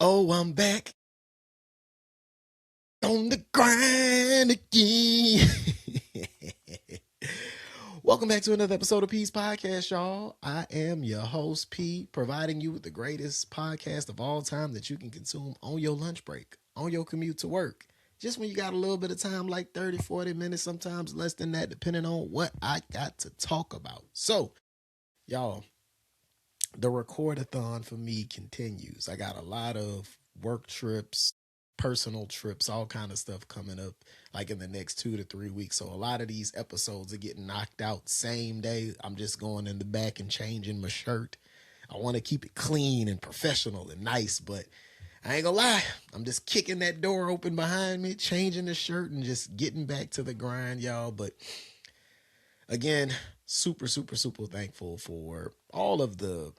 Oh, I'm back on the grind again. Welcome back to another episode of Peace Podcast, y'all. I am your host, P, providing you with the greatest podcast of all time that you can consume on your lunch break, on your commute to work. Just when you got a little bit of time, like 30, 40 minutes, sometimes less than that, depending on what I got to talk about. So, y'all, the recordathon for me continues. I got a lot of work trips, personal trips, all kind of stuff coming up like in the next 2 to 3 weeks. So a lot of these episodes are getting knocked out same day. I'm just going in the back and changing my shirt. I want to keep it clean and professional and nice, but I ain't gonna lie. I'm just kicking that door open behind me, changing the shirt and just getting back to the grind, y'all. But again, super thankful for all of the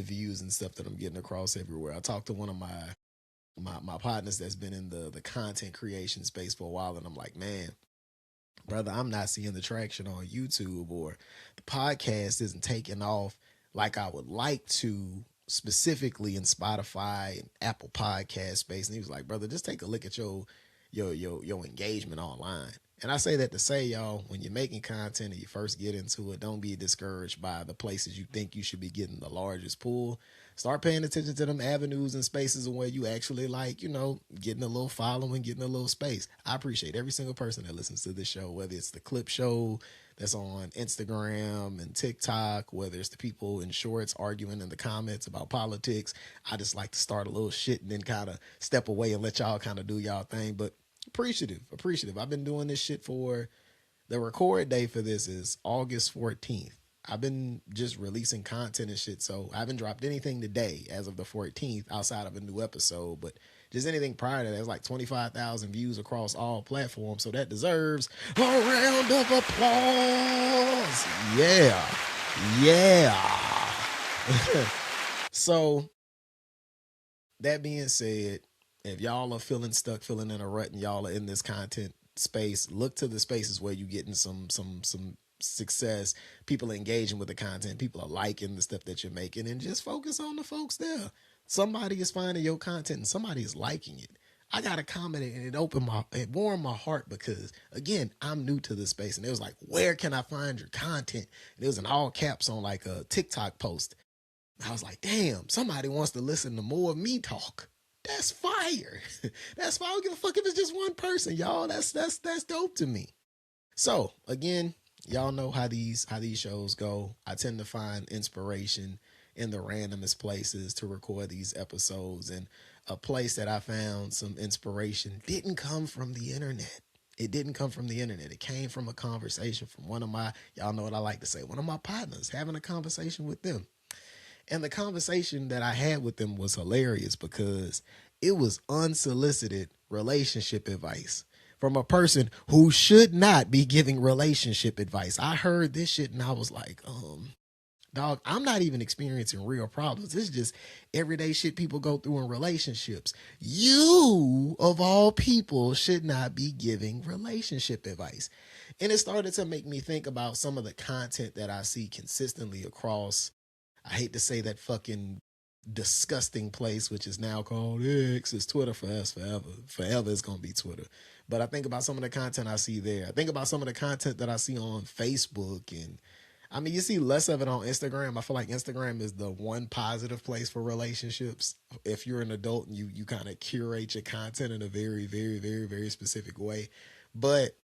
views and stuff that I'm getting across everywhere. I talked to one of my partners that's been in the content creation space for a while, and I'm like, man, brother, I'm not seeing the traction on YouTube, or the podcast isn't taking off like I would like to, specifically in Spotify and Apple Podcast space. And he was like, brother, just take a look at your engagement online. And I say that to say, y'all, when you're making content and you first get into it, don't be discouraged by the places you think you should be getting the largest pull. Start paying attention to them avenues and spaces where you actually like, getting a little following, getting a little space. I appreciate every single person that listens to this show, whether it's the clip show that's on Instagram and TikTok, whether it's the people in shorts arguing in the comments about politics. I just like to start a little shit and then kind of step away and let y'all kind of do y'all thing. But appreciative. I've been doing this shit for the record day for this is August 14th. I've been just releasing content and shit, so I haven't dropped anything today as of the 14th outside of a new episode, but just anything prior to that, it's like 25,000 views across all platforms, so that deserves a round of applause. Yeah. So, that being said, if y'all are feeling stuck, feeling in a rut, and y'all are in this content space, look to the spaces where you're getting some success. People are engaging with the content. People are liking the stuff that you're making, and just focus on the folks there. Somebody is finding your content, and somebody is liking it. I got a comment and it warmed my heart because again, I'm new to this space, and it was like, where can I find your content? And it was in all caps on like a TikTok post. I was like, damn, somebody wants to listen to more of me talk. That's fire. That's why I don't give a fuck if it's just one person, y'all. That's dope to me. So again, y'all know how these shows go. I tend to find inspiration in the randomest places to record these episodes. And a place that I found some inspiration didn't come from the internet. It didn't come from the internet. It came from a conversation from one of my, y'all know what I like to say, one of my partners, having a conversation with them. And the conversation that I had with them was hilarious because it was unsolicited relationship advice from a person who should not be giving relationship advice. I heard this shit and I was like, dog, I'm not even experiencing real problems. It's just everyday shit people go through in relationships. You, of all people, should not be giving relationship advice. And it started to make me think about some of the content that I see consistently across, I hate to say that fucking disgusting place, which is now called X, is Twitter for us forever. Forever is going to be Twitter. But I think about some of the content I see there. I think about some of the content that I see on Facebook. And I mean, you see less of it on Instagram. I feel like Instagram is the one positive place for relationships. If you're an adult and you kind of curate your content in a very specific way. But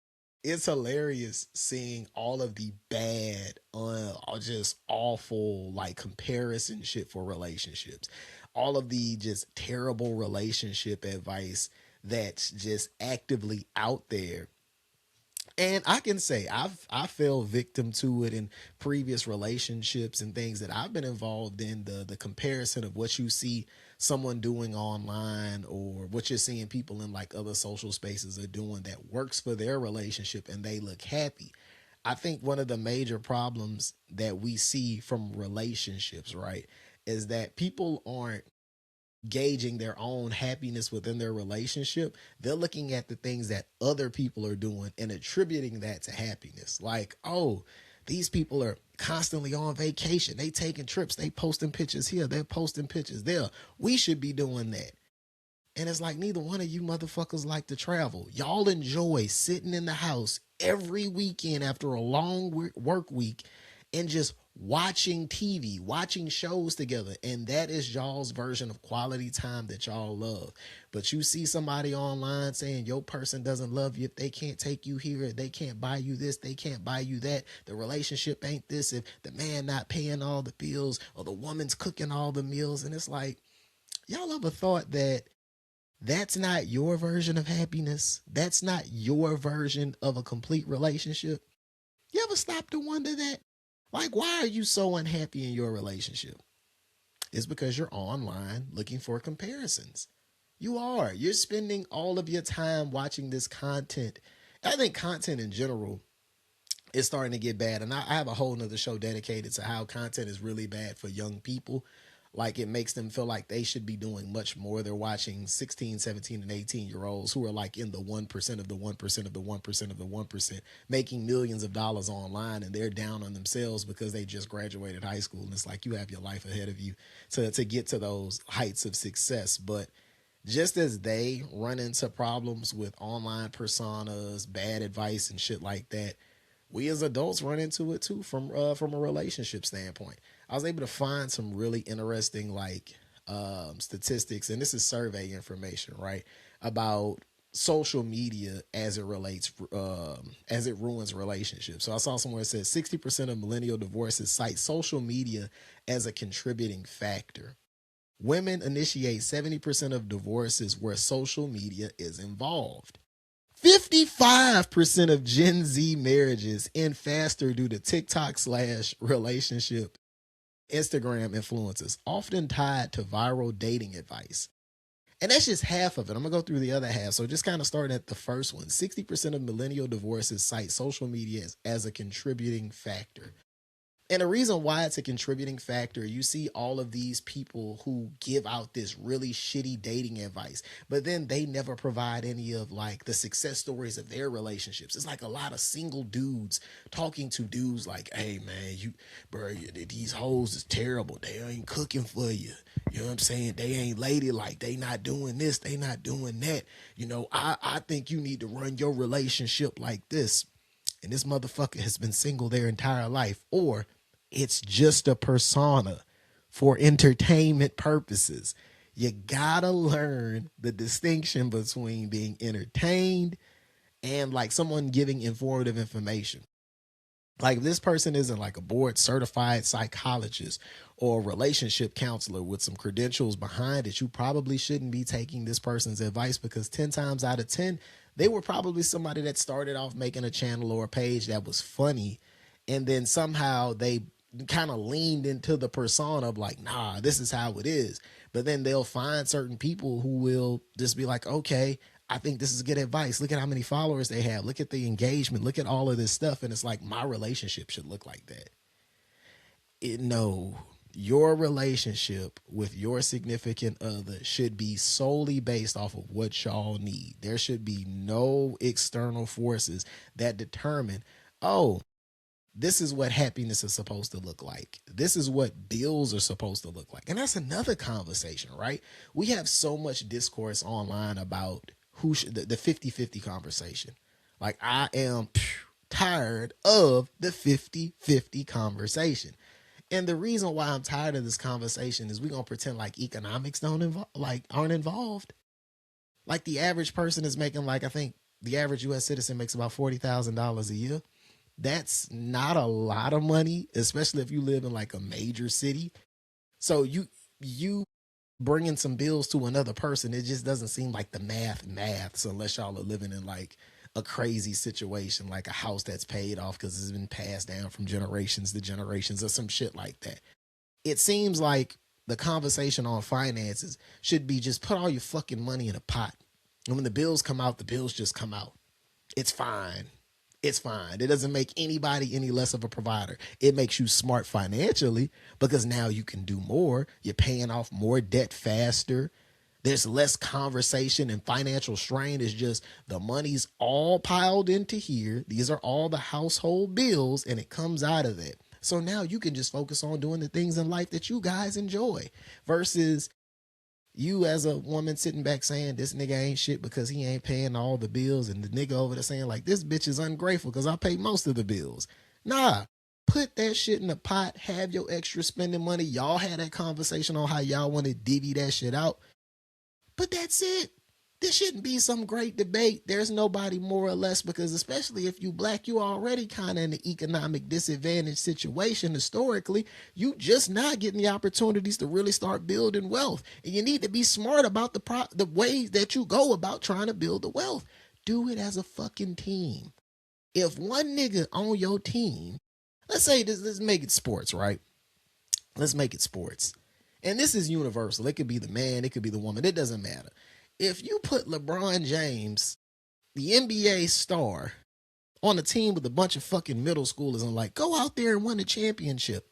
it's hilarious seeing all of the bad, just awful, like comparison shit for relationships. All of the just terrible relationship advice that's just actively out there. And I can say I fell victim to it in previous relationships and things that I've been involved in. The comparison of what you see someone doing online or what you're seeing people in like other social spaces are doing that works for their relationship and they look happy. I think one of the major problems that we see from relationships, right, is that people aren't gauging their own happiness within their relationship. They're looking at the things that other people are doing and attributing that to happiness. Like, oh, These people are constantly on vacation. They taking trips. They posting pictures here. They're posting pictures there. We should be doing that. And it's like neither one of you motherfuckers like to travel. Y'all enjoy sitting in the house every weekend after a long work week and just watching TV, watching shows together. And that is y'all's version of quality time that y'all love. But you see somebody online saying your person doesn't love you if they can't take you here, they can't buy you this, they can't buy you that, the relationship ain't this, if the man not paying all the bills or the woman's cooking all the meals. And it's like, y'all ever thought that that's not your version of happiness? That's not your version of a complete relationship? You ever stop to wonder that? Like, why are you so unhappy in your relationship? It's because you're online looking for comparisons. You are. You're spending all of your time watching this content. I think content in general is starting to get bad. And I have a whole nother show dedicated to how content is really bad for young people. Like it makes them feel like they should be doing much more. They're watching 16, 17, and 18-year-olds who are like in the 1% of the 1% of the 1% of the 1%, making millions of dollars online, and they're down on themselves because they just graduated high school. And it's like you have your life ahead of you to get to those heights of success. But just as they run into problems with online personas, bad advice, and shit like that, we as adults run into it too from a relationship standpoint. I was able to find some really interesting statistics, and this is survey information, right, about social media as it relates as it ruins relationships. So I saw somewhere it says 60% of millennial divorces cite social media as a contributing factor. Women initiate 70% of divorces where social media is involved. 55% of Gen Z marriages end faster due to TikTok/relationship Instagram influences, often tied to viral dating advice. And that's just half of it. I'm going to go through the other half. So just kind of starting at the first one. 60% of millennial divorces cite social media as a contributing factor. And the reason why it's a contributing factor, you see all of these people who give out this really shitty dating advice, but then they never provide any of like the success stories of their relationships. It's like a lot of single dudes talking to dudes like, hey man, these hoes is terrible. They ain't cooking for you. You know what I'm saying? They ain't ladylike. They not doing this. They not doing that. You know, I think you need to run your relationship like this. And this motherfucker has been single their entire life, or it's just a persona for entertainment purposes. You gotta learn the distinction between being entertained and like someone giving informative information. Like if this person isn't like a board certified psychologist or a relationship counselor with some credentials behind it, you probably shouldn't be taking this person's advice, because 10 times out of 10, they were probably somebody that started off making a channel or a page that was funny, and then somehow they kind of leaned into the persona of like, nah, this is how it is. But then they'll find certain people who will just be like, okay, I think this is good advice. Look at how many followers they have. Look at the engagement. Look at all of this stuff. And it's like, my relationship should look like that. No, your relationship with your significant other should be solely based off of what y'all need. There should be no external forces that determine, oh, this is what happiness is supposed to look like. This is what bills are supposed to look like. And that's another conversation, right? We have so much discourse online about who should, the 50-50 conversation. Like I am tired of the 50-50 conversation. And the reason why I'm tired of this conversation is we're going to pretend like economics aren't involved. Like the average person is making like, I think the average US citizen makes about $40,000 a year. That's not a lot of money, especially if you live in like a major city. So you bringing some bills to another person, it just doesn't seem like the maths unless y'all are living in like a crazy situation, like a house that's paid off because it's been passed down from generations to generations or some shit like that. It seems like the conversation on finances should be just put all your fucking money in a pot. And when the bills come out, the bills just come out. It's fine. It's fine. It doesn't make anybody any less of a provider. It makes you smart financially because now you can do more. You're paying off more debt faster. There's less conversation and financial strain. It's just the money's all piled into here. These are all the household bills, and it comes out of it. So now you can just focus on doing the things in life that you guys enjoy versus you as a woman sitting back saying this nigga ain't shit because he ain't paying all the bills, and the nigga over there saying like this bitch is ungrateful because I pay most of the bills. Nah, put that shit in the pot, have your extra spending money. Y'all had that conversation on how y'all want to divvy that shit out, but that's it. This shouldn't be some great debate. There's nobody more or less, because especially if you black, you already kind of in an economic disadvantage situation historically. You just not getting the opportunities to really start building wealth. And you need to be smart about the ways that you go about trying to build the wealth. Do it as a fucking team. If one nigga on your team, let's say this, let's make it sports, right? Let's make it sports. And this is universal. It could be the man, it could be the woman. It doesn't matter. If you put LeBron James, the NBA star, on a team with a bunch of fucking middle schoolers and like, go out there and win a championship,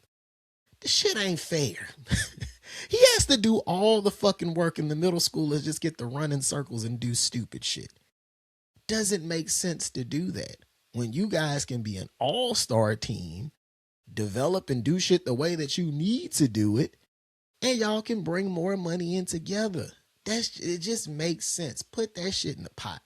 this shit ain't fair. He has to do all the fucking work, and the middle schoolers just get to run in circles and do stupid shit. Doesn't make sense to do that. When you guys can be an all-star team, develop and do shit the way that you need to do it, and y'all can bring more money in together. It just makes sense. Put that shit in the pot.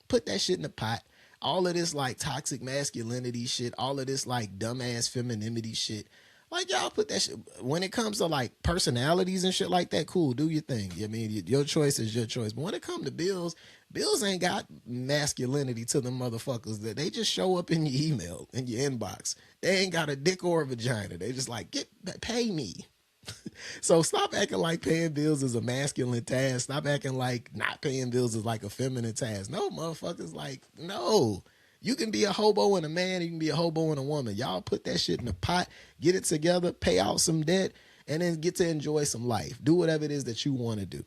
Put that shit in the pot. All of this like toxic masculinity shit, all of this like dumbass femininity shit. Like y'all put that shit, when it comes to like personalities and shit like that, cool, do your thing. I mean, your choice is your choice. But when it comes to bills ain't got masculinity to them motherfuckers. That they just show up in your email, in your inbox. They ain't got a dick or a vagina. They just like, pay me. So stop acting like paying bills is a masculine task. Stop acting like not paying bills is like a feminine task. No, motherfuckers, like, no. You can be a hobo and a man, you can be a hobo and a woman. Y'all put that shit in the pot, get it together, pay out some debt, and then get to enjoy some life. Do whatever it is that you want to do.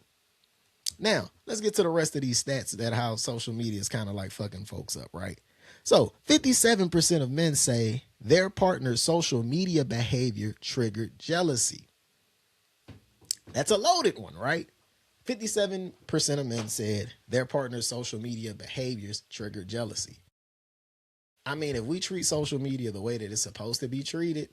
Now, let's get to the rest of these stats that how social media is kind of like fucking folks up, right? So 57% of men say their partner's social media behavior triggered jealousy. That's a loaded one, right? 57% of men said their partner's social media behaviors triggered jealousy. I mean, if we treat social media the way that it's supposed to be treated,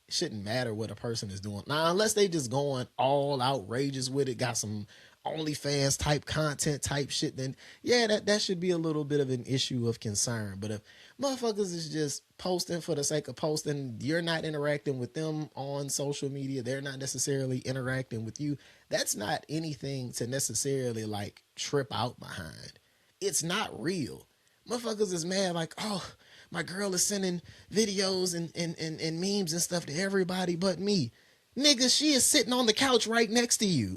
it shouldn't matter what a person is doing. Now, unless they just going all outrageous with it, got some OnlyFans type content type shit, then yeah, that should be a little bit of an issue of concern. But if motherfuckers is just posting for the sake of posting, you're not interacting with them on social media, they're not necessarily interacting with you, that's not anything to necessarily like trip out behind. It's not real. Motherfuckers is mad like, oh, my girl is sending videos and memes and stuff to everybody but me. Nigga, she is sitting on the couch right next to you.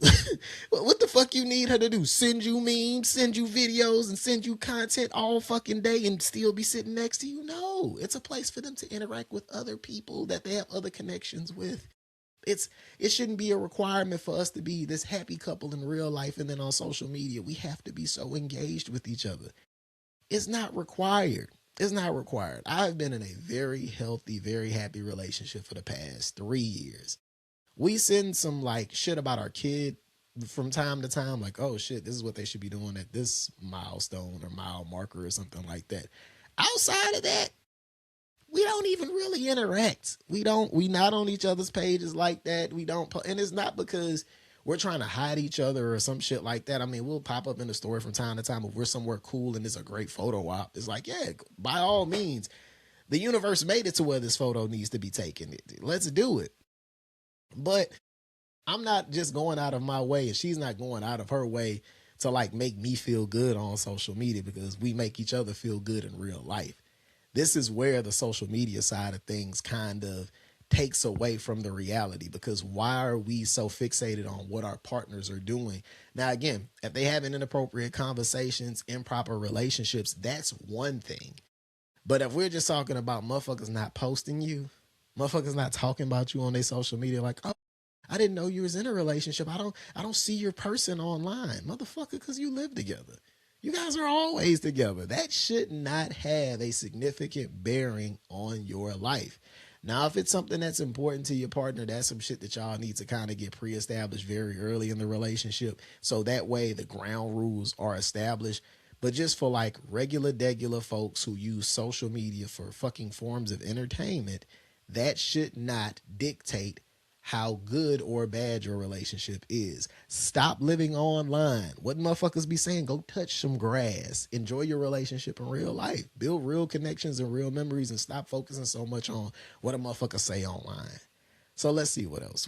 What the fuck you need her to do? Send you memes, send you videos, and send you content all fucking day and still be sitting next to you? No, it's a place for them to interact with other people that they have other connections with. It shouldn't be a requirement for us to be this happy couple in real life, and then on social media we have to be so engaged with each other. It's not required. It's not required. I've been in a very healthy, very happy relationship for the past 3 years. We send some like shit about our kid from time to time, like, oh shit, this is what they should be doing at this milestone or mile marker or something like that. Outside of that, we don't even really interact. We not on each other's pages like that. We don't, and it's not because we're trying to hide each other or some shit like that. I mean, we'll pop up in the story from time to time if we're somewhere cool and it's a great photo op. It's like, yeah, by all means, the universe made it to where this photo needs to be taken. Let's do it. But I'm not just going out of my way, and she's not going out of her way to like make me feel good on social media, because we make each other feel good in real life. This is where the social media side of things kind of takes away from the reality, because why are we so fixated on what our partners are doing? Now, again, if they having inappropriate conversations, improper relationships, that's one thing. But if we're just talking about motherfuckers not posting you, motherfuckers not talking about you on their social media, like, oh, I didn't know you was in a relationship. I don't see your person online. Motherfucker, because you live together. You guys are always together. That should not have a significant bearing on your life. Now, if it's something that's important to your partner, that's some shit that y'all need to kind of get pre-established very early in the relationship. So that way the ground rules are established. But just for like regular folks who use social media for fucking forms of entertainment, that should not dictate how good or bad your relationship is. Stop living online. What motherfuckers be saying? Go touch some grass. Enjoy your relationship in real life. Build real connections and real memories and stop focusing so much on what a motherfucker say online. So let's see what else.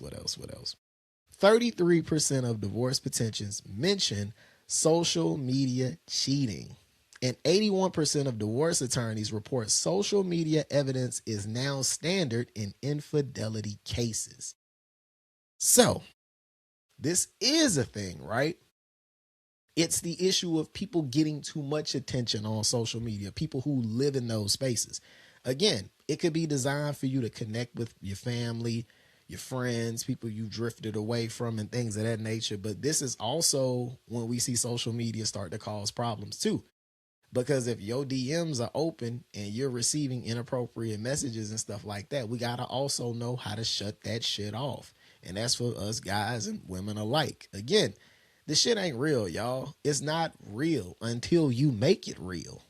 33% of divorce petitions mention social media cheating. And 81% of divorce attorneys report social media evidence is now standard in infidelity cases. So, this is a thing, right? It's the issue of people getting too much attention on social media, people who live in those spaces. Again, it could be designed for you to connect with your family, your friends, people you drifted away from, and things of that nature. But this is also when we see social media start to cause problems too. Because if your DMs are open and you're receiving inappropriate messages and stuff like that, we got to also know how to shut that shit off. And that's for us guys and women alike. Again, this shit ain't real, y'all. It's not real until you make it real.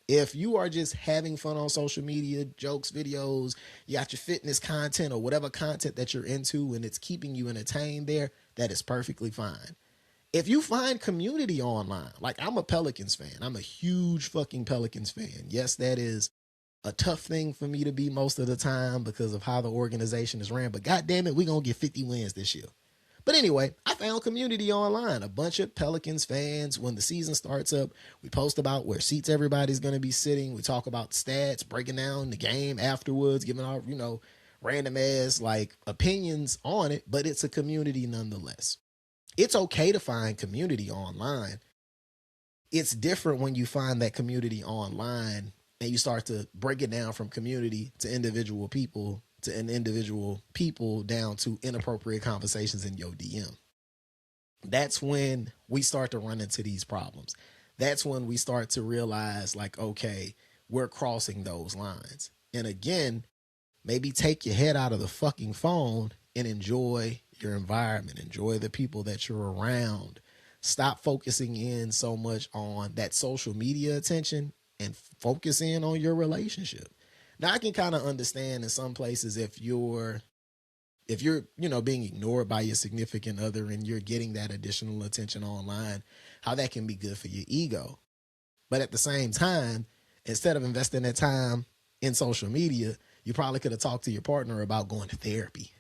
If you are just having fun on social media, jokes, videos, you got your fitness content or whatever content that you're into and it's keeping you entertained there, that is perfectly fine. If you find community online, like I'm a Pelicans fan, I'm a huge fucking Pelicans fan. Yes, that is a tough thing for me to be most of the time because of how the organization is ran, but goddamn it, we're going to get 50 wins this year. But anyway, I found community online, a bunch of Pelicans fans. When the season starts up, we post about where seats everybody's going to be sitting. We talk about stats, breaking down the game afterwards, giving our, random ass like opinions on it, but it's a community nonetheless. It's okay to find community online. It's different when you find that community online and you start to break it down from community to individual people to an individual people down to inappropriate conversations in your DM. That's when we start to run into these problems. That's when we start to realize, like, okay, we're crossing those lines. And again, maybe take your head out of the fucking phone and enjoy your environment, enjoy the people that you're around. Stop focusing in so much on that social media attention and focus in on your relationship. Now I can kind of understand in some places if you're being ignored by your significant other and you're getting that additional attention online, how that can be good for your ego. But at the same time, instead of investing that time in social media, you probably could have talked to your partner about going to therapy.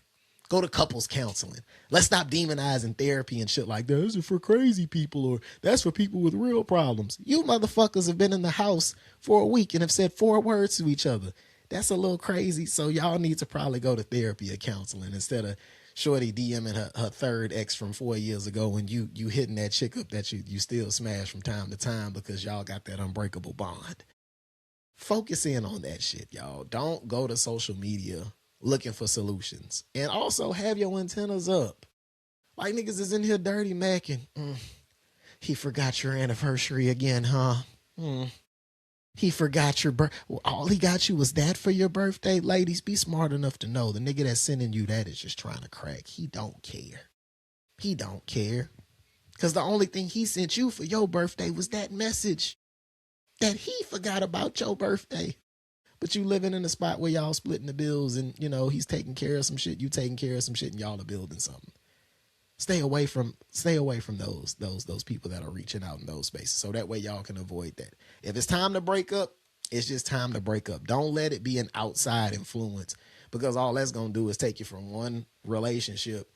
Go to couples counseling. Let's stop demonizing therapy and shit like that. This is for crazy people or that's for people with real problems. You motherfuckers have been in the house for a week and have said 4 words to each other. That's a little crazy. So y'all need to probably go to therapy or counseling instead of Shorty DMing her third ex from 4 years ago and you hitting that chick up that you still smash from time to time because y'all got that unbreakable bond. Focus in on that shit, y'all. Don't go to social media looking for solutions. And also have your antennas up. Like niggas is in here dirty macking. He forgot your anniversary again, huh? He forgot your birth. Well, all he got you was that for your birthday? Ladies, be smart enough to know the nigga that's sending you that is just trying to crack. He don't care. He don't care. Because the only thing he sent you for your birthday was that message that he forgot about your birthday. But you living in a spot where y'all splitting the bills and, he's taking care of some shit, you taking care of some shit, and y'all are building something. Stay away from those people that are reaching out in those spaces. So that way y'all can avoid that. If it's time to break up, it's just time to break up. Don't let it be an outside influence because all that's going to do is take you from one relationship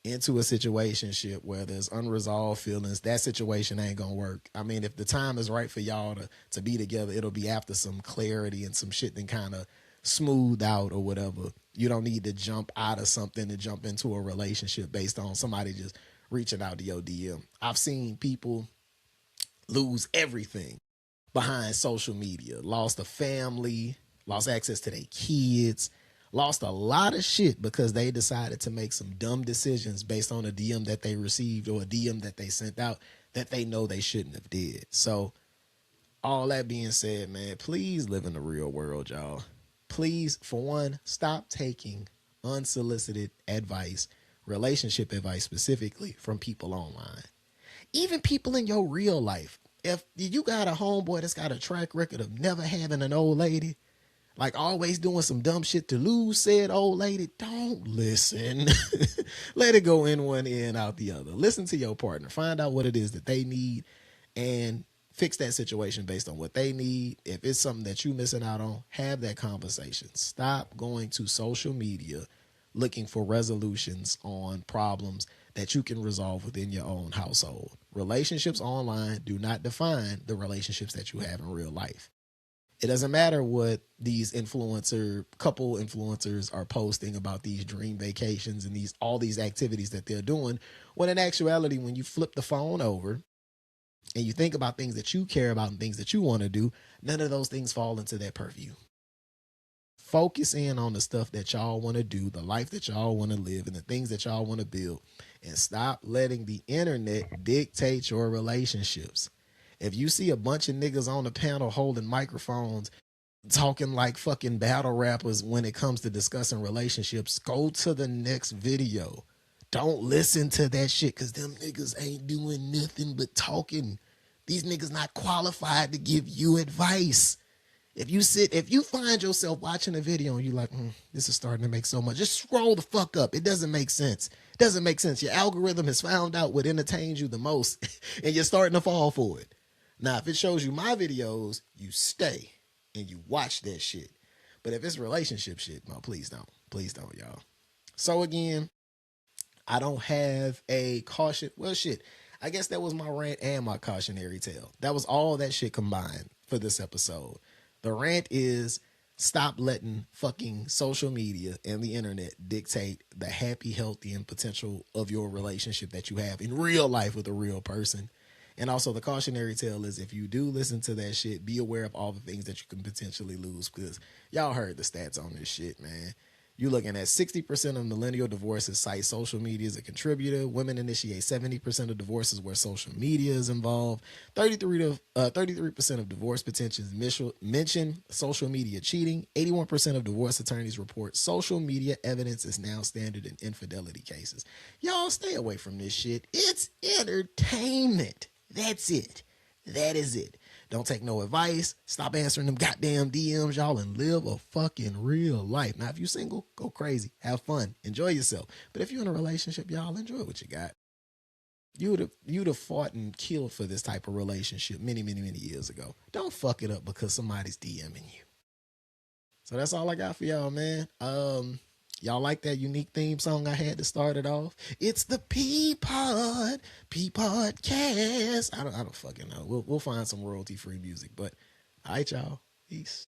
into a situationship where there's unresolved feelings. That situation ain't gonna work. I mean, if the time is right for y'all to be together, it'll be after some clarity and some shit then kind of smoothed out or whatever. You don't need to jump out of something to jump into a relationship based on somebody just reaching out to your DM. I've seen people lose everything behind social media, lost a family, lost access to their kids, lost a lot of shit because they decided to make some dumb decisions based on a DM that they received or a DM that they sent out that they know they shouldn't have did. So all that being said, man, please live in the real world, y'all. Please, for one, stop taking unsolicited advice, relationship advice specifically, from people online. Even people in your real life. If you got a homeboy that's got a track record of never having an old lady, like always doing some dumb shit to lose said old lady, don't listen. Let it go in one ear and out the other. Listen to your partner. Find out what it is that they need and fix that situation based on what they need. If it's something that you're missing out on, have that conversation. Stop going to social media looking for resolutions on problems that you can resolve within your own household. Relationships online do not define the relationships that you have in real life. It doesn't matter what these couple influencers are posting about these dream vacations and all these activities that they're doing, when in actuality, when you flip the phone over and you think about things that you care about and things that you want to do, none of those things fall into that purview. Focus in on the stuff that y'all want to do, the life that y'all want to live, and the things that y'all want to build, and stop letting the internet dictate your relationships. If you see a bunch of niggas on the panel holding microphones talking like fucking battle rappers when it comes to discussing relationships, go to the next video. Don't listen to that shit, because them niggas ain't doing nothing but talking. These niggas not qualified to give you advice. If you find yourself watching a video and you're like, this is starting to make so much, just scroll the fuck up. It doesn't make sense. It doesn't make sense. Your algorithm has found out what entertains you the most and you're starting to fall for it. Now, if it shows you my videos, you stay and you watch that shit. But if it's relationship shit, no, please don't. Please don't, y'all. So again, I don't have a caution. Well, shit. I guess that was my rant and my cautionary tale. That was all that shit combined for this episode. The rant is stop letting fucking social media and the internet dictate the happy, healthy, and potential of your relationship that you have in real life with a real person. And also the cautionary tale is, if you do listen to that shit, be aware of all the things that you can potentially lose, because y'all heard the stats on this shit, man. You're looking at 60% of millennial divorces cite social media as a contributor. Women initiate 70% of divorces where social media is involved. 33% of divorce petitions mention social media cheating. 81% of divorce attorneys report social media evidence is now standard in infidelity cases. Y'all stay away from this shit. It's entertainment. That's it. That is it. Don't take no advice. Stop answering them goddamn DMs, y'all, and live a fucking real life. Now, if you're single, go crazy. Have fun. Enjoy yourself. But if you're in a relationship, y'all, enjoy what you got. You'd have fought and killed for this type of relationship many, many, many years ago. Don't fuck it up because somebody's DMing you. So that's all I got for y'all, man. Y'all like that unique theme song I had to start it off? It's the P-Pod Cast. I don't fucking know. We'll find some royalty free music, but all right, y'all. Peace.